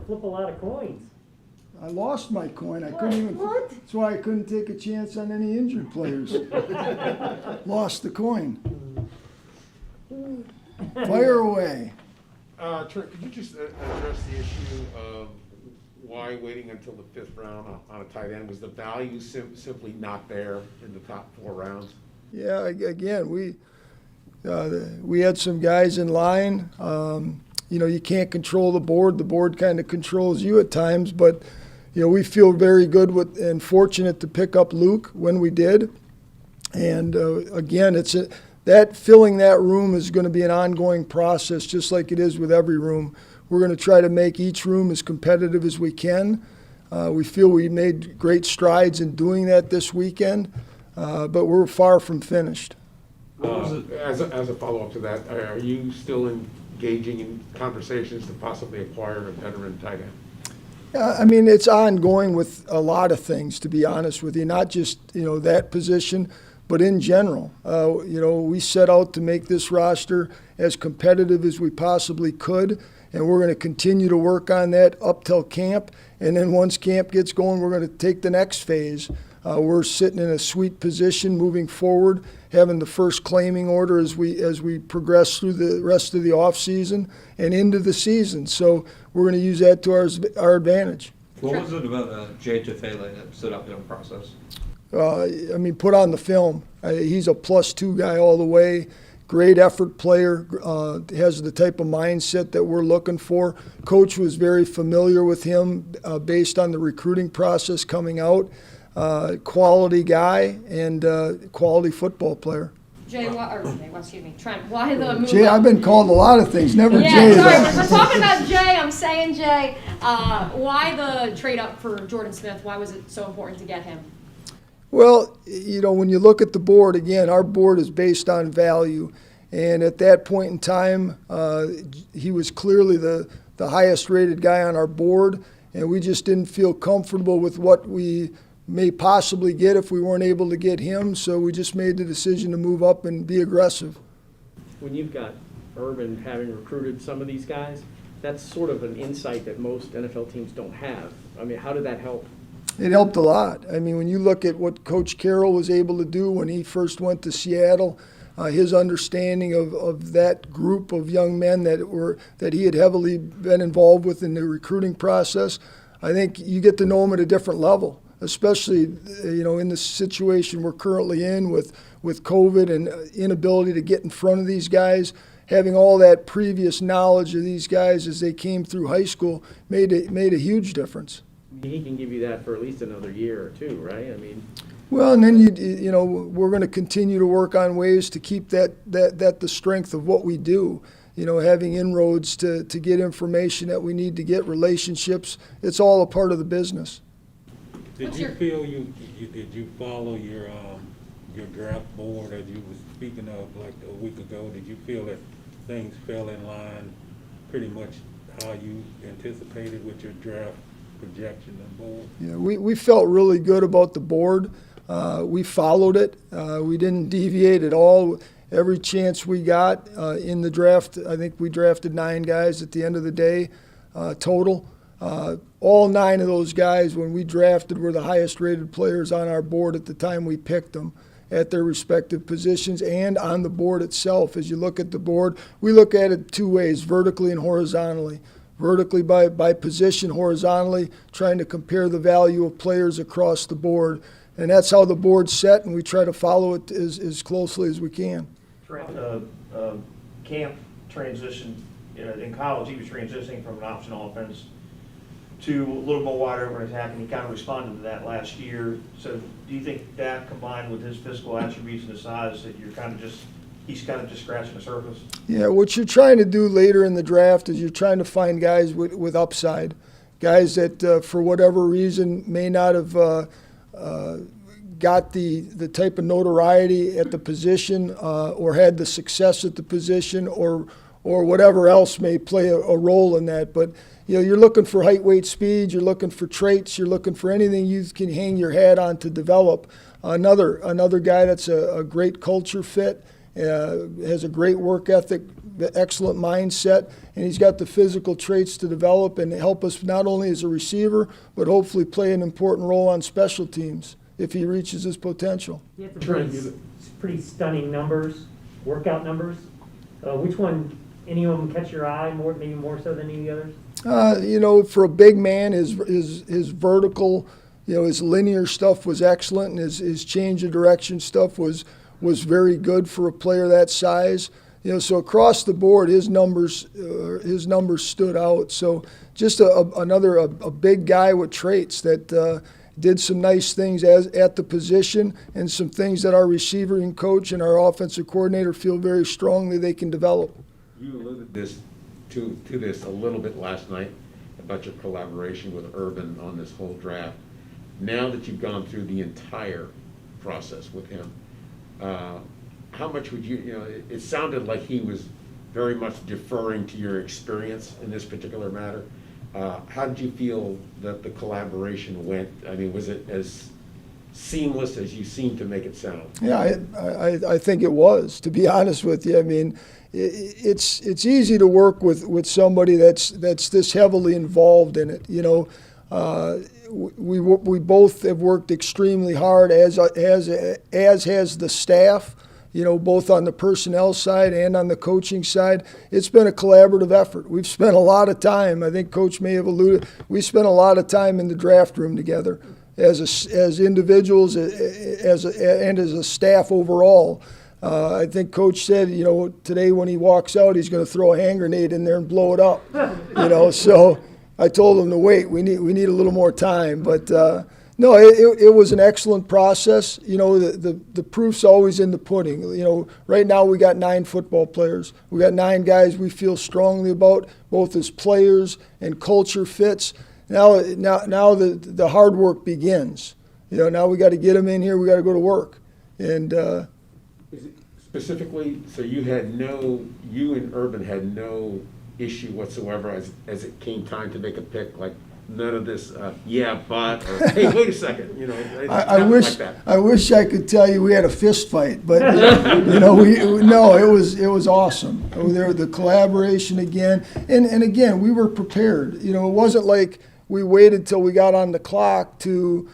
flip a lot of coins. I lost my coin. I What? couldn't even. What? That's why I couldn't take a chance on any injured players. Lost the coin. Fire away. Trent, could you just address the issue of why waiting until the 5th round on a tight end? Was the value simply not there in the top 4 rounds? Yeah, again, we had some guys in line. You can't control the board. The board kind of controls you at times, but we feel very good and fortunate to pick up Luke when we did. And again, filling that room is going to be an ongoing process, just like it is with every room. We're going to try to make each room as competitive as we can. We feel we made great strides in doing that this weekend, but we're far from finished. As a follow-up to that, are you still engaging in conversations to possibly acquire a veteran tight end? It's ongoing with a lot of things, to be honest with you, not just, that position, but in general. We set out to make this roster as competitive as we possibly could, and we're going to continue to work on that up till camp. And then once camp gets going, we're going to take the next phase. We're sitting in a sweet position moving forward, having the first claiming order as we progress through the rest of the offseason and into the season. So we're going to use that to our advantage. What was it about Jay Tufele that stood out in the process? Put on the film. He's a +2 guy all the way. Great effort player, has the type of mindset that we're looking for. Coach was very familiar with him based on the recruiting process coming out. Quality guy and quality football player. Trent, why the move Jay, up? I've been called a lot of things, never Yeah, Jay. sorry, we're talking about Jay, I'm saying Jay. Why the trade up for Jordan Smith? Why was it so important to get him? Well, when you look at the board, again, our board is based on value. And at that point in time, he was clearly the highest rated guy on our board. And we just didn't feel comfortable with what we may possibly get if we weren't able to get him. So we just made the decision to move up and be aggressive. When you've got Urban having recruited some of these guys, that's sort of an insight that most NFL teams don't have. How did that help? It helped a lot. When you look at what Coach Carroll was able to do when he first went to Seattle, his understanding of that group of young men that he had heavily been involved with in the recruiting process, I think you get to know him at a different level, especially in the situation we're currently in with COVID and inability to get in front of these guys. Having all that previous knowledge of these guys as they came through high school made a huge difference. He can give you that for at least another year or two, right? Well, and then we're going to continue to work on ways to keep that the strength of what we do. Having inroads to get information that we need to get, relationships. It's all a part of the business. Did you feel did you follow your draft board as you were speaking of like a week ago? Did you feel that things fell in line pretty much how you anticipated with your draft projection and board? Yeah, we felt really good about the board. We followed it. We didn't deviate at all. Every chance we got in the draft, I think we drafted 9 guys at the end of the day total. All 9 of those guys, when we drafted, were the highest rated players on our board at the time we picked them at their respective positions and on the board itself. As you look at the board, we look at it 2 ways, vertically and horizontally. Vertically by position, horizontally, trying to compare the value of players across the board. And that's how the board's set, and we try to follow it as closely as we can. Trent, Camp transition, in college he was transitioning from an option offense to a little more wide open attack, and he kind of responded to that last year. So do you think that combined with his physical attributes and his size that he's kind of just scratching the surface? Yeah, what you're trying to do later in the draft is you're trying to find guys with upside, guys that for whatever reason may not have got the type of notoriety at the position or had the success at the position or whatever else may play a role in that. But you're looking for height, weight, speed. You're looking for traits. You're looking for anything you can hang your hat on to develop. Another guy that's a great culture fit, has a great work ethic, excellent mindset, and he's got the physical traits to develop and help us not only as a receiver, but hopefully play an important role on special teams if he reaches his potential. You have some pretty stunning numbers, workout numbers. Which one, any of them catch your eye more, maybe more so than any others? For a big man, his vertical, his linear stuff was excellent, and his change of direction stuff was very good for a player that size. So across the board, his numbers stood out. So just another big guy with traits that did some nice things at the position, and some things that our receiving coach and our offensive coordinator feel very strongly they can develop. You alluded to this a little bit last night about your collaboration with Urban on this whole draft. Now that you've gone through the entire process with him, how much would it sounded like he was very much deferring to your experience in this particular matter. How did you feel that the collaboration went? I mean, was it as seamless as you seem to make it sound? Yeah, I think it was, to be honest with you. I mean, it's easy to work with somebody that's this heavily involved in it. We both have worked extremely hard, as has the staff. Both on the personnel side and on the coaching side. It's been a collaborative effort. We've spent a lot of time, I think Coach may have alluded, we spent a lot of time in the draft room together as individuals and as a staff overall. I think Coach said, today when he walks out, he's going to throw a hand grenade in there and blow it up. So I told him to wait. We need a little more time. But no, it was an excellent process. The proof's always in the pudding. Right now we got 9 football players. We got 9 guys we feel strongly about, both as players and culture fits. Now the hard work begins. Now we got to get them in here. We got to go to work. And specifically, so you and Urban had no issue whatsoever as it came time to make a pick, like none of this, or hey, wait a second, I wish I could tell you we had a fist fight, but it was awesome. The collaboration again, and again, we were prepared. It wasn't like we waited till we got on the clock to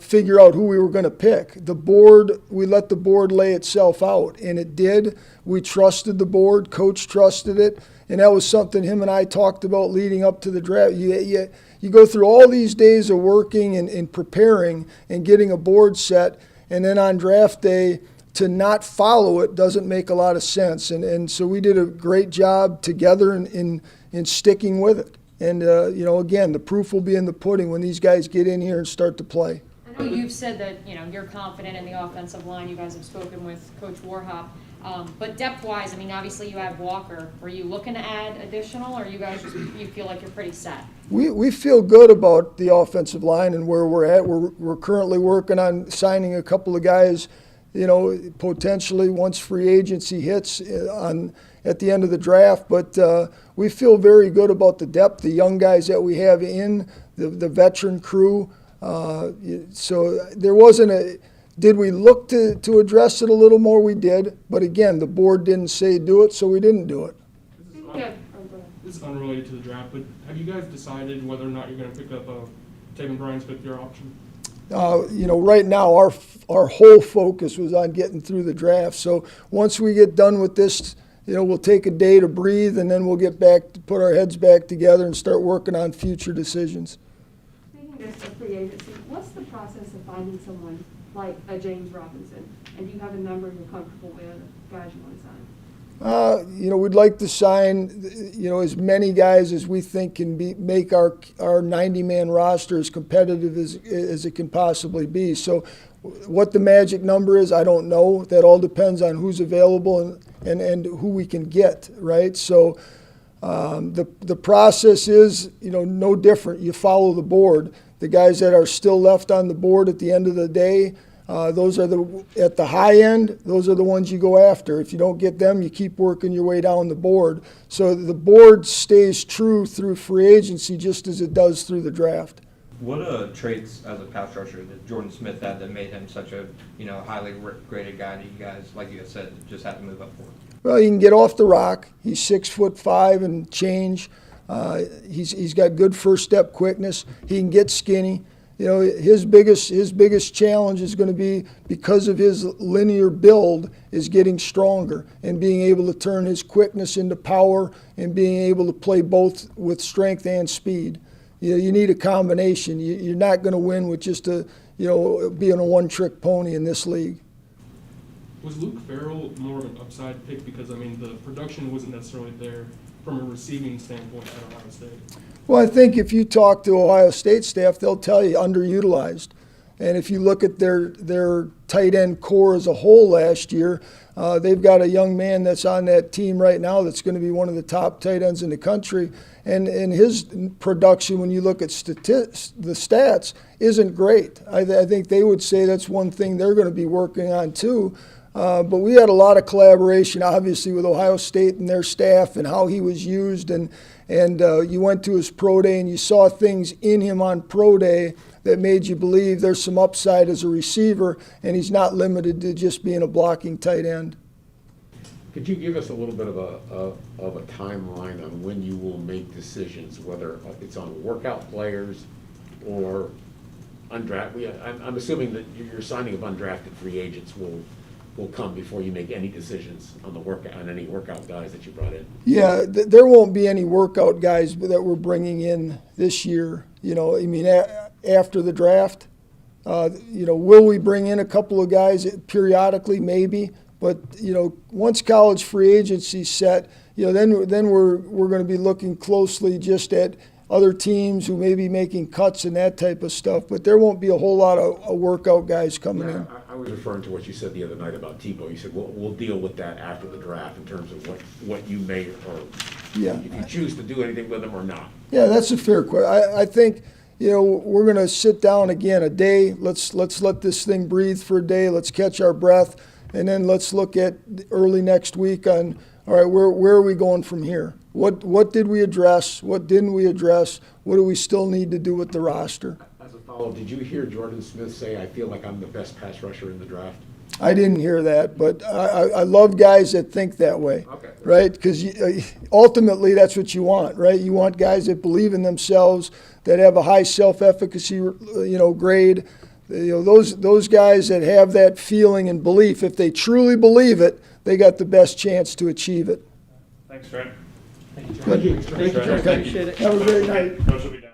figure out who we were going to pick. We let the board lay itself out, and it did. We trusted the board. Coach trusted it, and that was something him and I talked about leading up to the draft. You go through all these days of working and preparing and getting a board set, and then on draft day to not follow it doesn't make a lot of sense. And so we did a great job together in sticking with it. And, again, the proof will be in the pudding when these guys get in here and start to play. I know you've said that, you're confident in the offensive line. You guys have spoken with Coach Warhop. But depth-wise, obviously you have Walker. Were you looking to add additional, or you guys you feel like you're pretty set? We feel good about the offensive line and where we're at. We're currently working on signing a couple of guys, potentially once free agency hits at the end of the draft. But we feel very good about the depth, the young guys that we have in, the veteran crew. So there wasn't did we look to address it a little more? We did. But again, the board didn't say do it, so we didn't do it. This is unrelated to the draft, but have you guys decided whether or not you're going to pick up Taven Bryan's fifth-year option? Right now our whole focus was on getting through the draft. So once we get done with this, we'll take a day to breathe, and then we'll get back to put our heads back together and start working on future decisions. Speaking of free agency, what's the process of finding someone like a James Robinson? And do you have a number you're comfortable with, guys you want to sign? We'd like to sign, as many guys as we think can make our 90-man roster as competitive as it can possibly be. So what the magic number is, I don't know. That all depends on who's available and who we can get, right? So the process is, no different. You follow the board. The guys that are still left on the board at the end of the day, those are at the high end, those are the ones you go after. If you don't get them, you keep working your way down the board. So the board stays true through free agency just as it does through the draft. What traits as a pass rusher did Jordan Smith have that made him such a highly graded guy that you guys, like you said, just had to move up for? Well, he can get off the rock. He's 6'5" and change. He's got good first step quickness. He can get skinny. You know, his biggest challenge is going to be, because of his linear build, is getting stronger and being able to turn his quickness into power and being able to play both with strength and speed. You need a combination. You're not going to win with just being a one-trick pony in this league. Was Luke Farrell more of an upside pick because, I mean, the production wasn't necessarily there from a receiving standpoint at Ohio State? Well, I think if you talk to Ohio State staff, they'll tell you underutilized. And if you look at their tight end core as a whole last year, they've got a young man that's on that team right now that's going to be one of the top tight ends in the country. And his production, when you look at the stats, isn't great. I think they would say that's one thing they're going to be working on too. But we had a lot of collaboration, obviously, with Ohio State and their staff and how he was used. And you went to his pro day and you saw things in him on pro day that made you believe there's some upside as a receiver, and he's not limited to just being a blocking tight end. Could you give us a little bit of a timeline on when you will make decisions, whether it's on workout players or undrafted? I'm assuming that your signing of undrafted free agents will come before you make any decisions on any workout guys that you brought in. Yeah, there won't be any workout guys that we're bringing in this year. You know, I mean, after the draft, will we bring in a couple of guys periodically? Maybe. But, once college free agency's set, then we're going to be looking closely just at other teams who may be making cuts and that type of stuff. But there won't be a whole lot of workout guys coming in. I was referring to what you said the other night about Tebow. You said, we'll deal with that after the draft in terms of what you may, or if you choose to do anything with them or not. Yeah, that's a fair question. I think, we're going to sit down again a day. Let's let this thing breathe for a day. Let's catch our breath. And then let's look at early next week on, all right, where are we going from here? What did we address? What didn't we address? What do we still need to do with the roster? As a follow-up, did you hear Jordan Smith say, I feel like I'm the best pass rusher in the draft? I didn't hear that, but I love guys that think that way, Okay. right? Because ultimately that's what you want, right? You want guys that believe in themselves, that have a high self-efficacy, grade. Those guys that have that feeling and belief, if they truly believe it, they got the best chance to achieve it. Thanks, Trent. Thank you, Trent. Good. Thank you, Trent. Appreciate it. Have a great night. Coach will be down.